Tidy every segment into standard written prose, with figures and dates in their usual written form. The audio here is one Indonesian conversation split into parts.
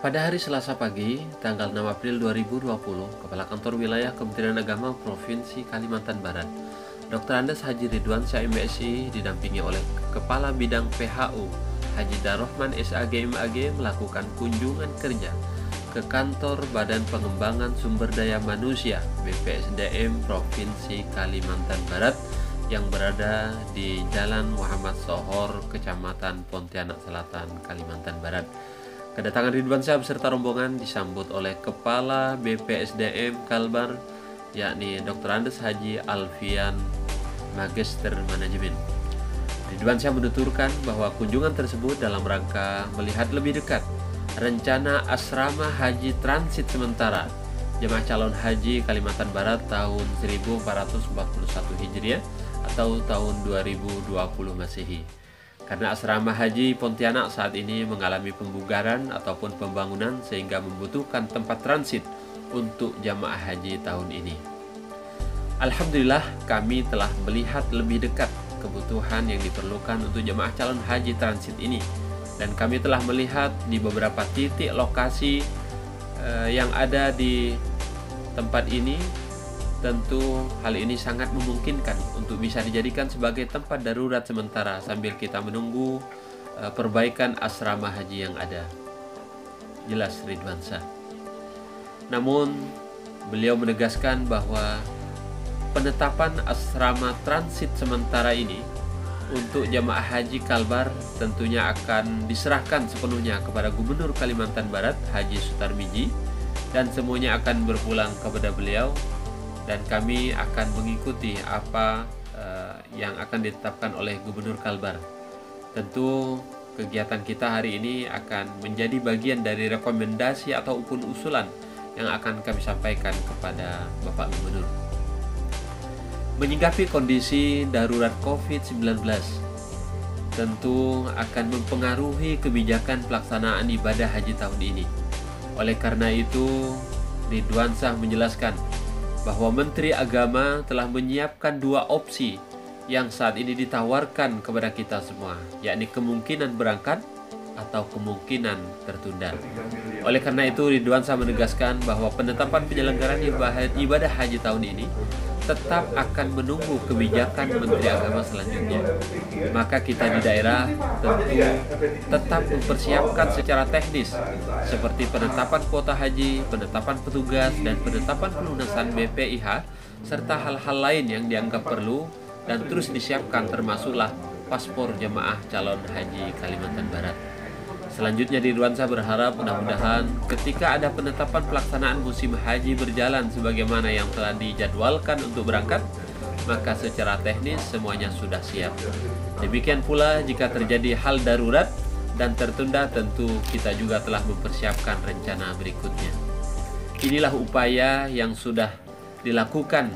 Pada hari Selasa pagi, tanggal 6 April 2020, Kepala Kantor Wilayah Kementerian Agama Provinsi Kalimantan Barat, Dr. Andes Haji Ridwansyah MSI didampingi oleh Kepala Bidang PHU Haji Darrohman SAG MAG melakukan kunjungan kerja ke Kantor Badan Pengembangan Sumber Daya Manusia BPSDM Provinsi Kalimantan Barat yang berada di Jalan Muhammad Sohor, Kecamatan Pontianak Selatan, Kalimantan Barat. Kedatangan Ridwansyah beserta rombongan disambut oleh Kepala BPSDM Kalbar, yakni Dr. Andes Haji Alfian, Magister Manajemen. Ridwansyah menuturkan bahwa kunjungan tersebut dalam rangka melihat lebih dekat rencana asrama haji transit sementara jemaah calon haji Kalimantan Barat tahun 1441 Hijriah atau tahun 2020 Masehi. Karena asrama haji Pontianak saat ini mengalami pembugaran ataupun pembangunan sehingga membutuhkan tempat transit untuk jamaah haji tahun ini. Alhamdulillah kami telah melihat lebih dekat kebutuhan yang diperlukan untuk jamaah calon haji transit ini, dan kami telah melihat di beberapa titik lokasi yang ada di tempat ini. Tentu hal ini sangat memungkinkan untuk bisa dijadikan sebagai tempat darurat sementara sambil kita menunggu perbaikan asrama haji yang ada. Jelas Ridwansyah. Namun beliau menegaskan bahwa penetapan asrama transit sementara ini untuk jamaah haji Kalbar tentunya akan diserahkan sepenuhnya kepada Gubernur Kalimantan Barat Haji Sutarmiji, dan semuanya akan berpulang kepada beliau, dan kami akan mengikuti apa yang akan ditetapkan oleh Gubernur Kalbar. Tentu kegiatan kita hari ini akan menjadi bagian dari rekomendasi ataupun usulan yang akan kami sampaikan kepada Bapak Gubernur. Menyikapi kondisi darurat COVID-19 tentu akan mempengaruhi kebijakan pelaksanaan ibadah haji tahun ini. Oleh karena itu, Ridwansyah menjelaskan bahwa Menteri Agama telah menyiapkan dua opsi yang saat ini ditawarkan kepada kita semua, yakni kemungkinan berangkat atau kemungkinan tertunda. Oleh karena itu, Ridwansyah menegaskan bahwa penetapan penyelenggaraan ibadah haji tahun ini tetap akan menunggu kebijakan Menteri Agama selanjutnya. Maka kita di daerah tentu tetap mempersiapkan secara teknis seperti penetapan kuota haji, penetapan petugas, dan penetapan pelunasan BPIH, serta hal-hal lain yang dianggap perlu dan terus disiapkan, termasuklah paspor jemaah calon haji Kalimantan Barat. Selanjutnya, Ridwansyah berharap mudah-mudahan ketika ada penetapan pelaksanaan musim haji berjalan sebagaimana yang telah dijadwalkan untuk berangkat, maka secara teknis semuanya sudah siap. Demikian pula jika terjadi hal darurat dan tertunda, tentu kita juga telah mempersiapkan rencana berikutnya. Inilah upaya yang sudah dilakukan.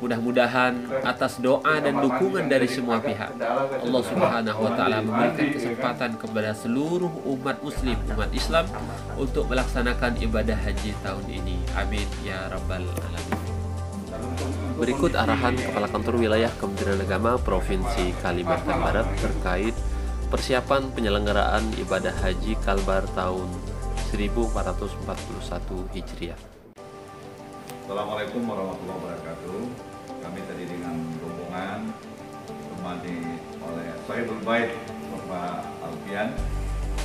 Mudah-mudahan atas doa dan dukungan dari semua pihak, Allah Subhanahu wa Ta'ala memberikan kesempatan kepada seluruh umat Muslim, umat Islam, untuk melaksanakan ibadah haji tahun ini. Amin ya Rabbal Alamin. Berikut arahan Kepala Kantor Wilayah Kementerian Agama Provinsi Kalimantan Barat terkait persiapan penyelenggaraan ibadah haji Kalbar tahun 1441 Hijriah. Assalamualaikum warahmatullahi wabarakatuh. Kami tadi dengan rombongan ditemani oleh Sahibul Bait Bapak Alfian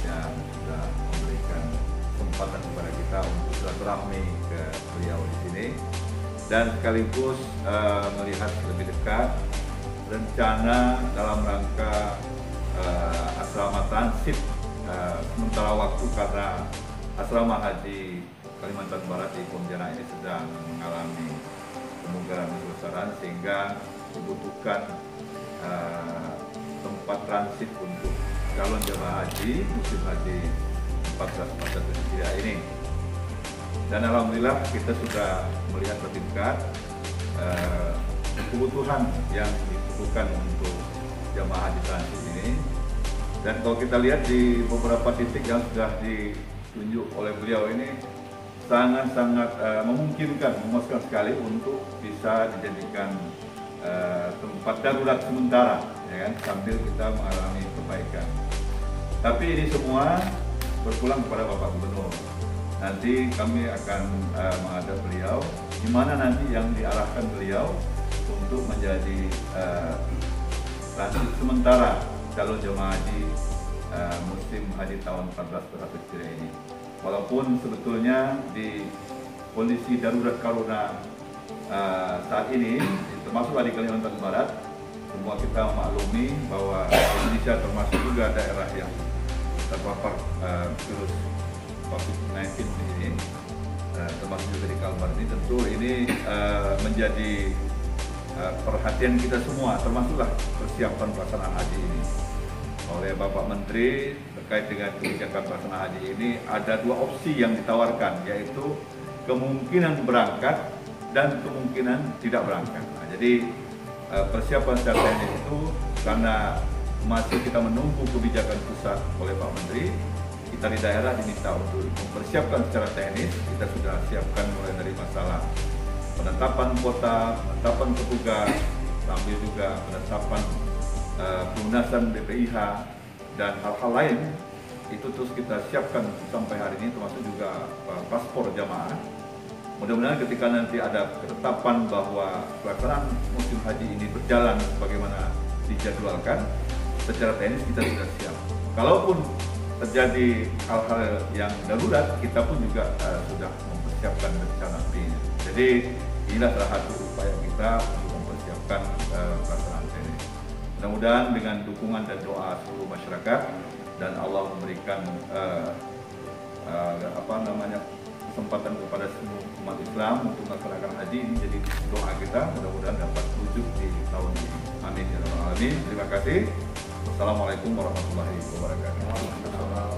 yang sudah memberikan kesempatan kepada kita untuk silaturahmi ke beliau di sini, dan sekaligus melihat lebih dekat rencana dalam rangka asrama transit sementara waktu, karena asrama haji Kalimantan Barat di Pontianak ini sedang mengalami pembugaran besar-besaran sehingga membutuhkan tempat transit untuk calon jemaah haji musim haji 1441 Hijriah ini. Dan alhamdulillah kita sudah melihat lebih dekat kebutuhan yang dibutuhkan untuk jemaah haji transit ini. Dan kalau kita lihat di beberapa titik yang sudah ditunjuk oleh beliau ini, sangat-sangat memungkinkan, memuaskan sekali untuk bisa dijadikan tempat darurat sementara, ya kan, sambil kita mengalami perbaikan. Tapi ini semua berpulang kepada Bapak Gubernur. Nanti kami akan menghadap beliau, di mana nanti yang diarahkan beliau untuk menjadi transit sementara calon jemaah haji musim haji tahun 14 Hijriah ini. Walaupun sebetulnya di kondisi darurat corona saat ini, termasuk di Kalimantan Barat, semua kita maklumi bahwa Indonesia termasuk juga daerah yang terpapar virus COVID-19 ini, termasuk juga di Kalbar ini. Tentu ini menjadi perhatian kita semua, termasuklah persiapan pelaksanaan haji ini. Oleh Bapak Menteri terkait dengan kebijakan pelaksanaan haji ini, ada dua opsi yang ditawarkan, yaitu kemungkinan berangkat dan kemungkinan tidak berangkat. Nah, jadi persiapan secara teknis itu, karena masih kita menunggu kebijakan pusat oleh Pak Menteri, kita di daerah diminta untuk mempersiapkan secara teknis. Kita sudah siapkan mulai dari masalah penetapan kuota, penetapan petugas, sambil juga penetapan pelunasan BPIH dan hal-hal lain. Itu terus kita siapkan sampai hari ini, termasuk juga paspor jamaah. Mudah-mudahan ketika nanti ada ketetapan bahwa pelaksanaan musim haji ini berjalan sebagaimana dijadwalkan, secara teknis kita sudah siap. Kalaupun terjadi hal-hal yang darurat, kita pun juga sudah mempersiapkan rencana B. Jadi inilah salah satu upaya kita untuk mempersiapkan pelaksanaan ini. Mudah-mudahan dengan dukungan dan doa seluruh masyarakat, dan Allah memberikan kesempatan kepada semua umat Islam untuk melaksanakan haji ini, jadi doa kita mudah-mudahan dapat wujud di tahun ini. Amin ya rabbal alamin. Terima kasih. Wassalamualaikum warahmatullahi wabarakatuh.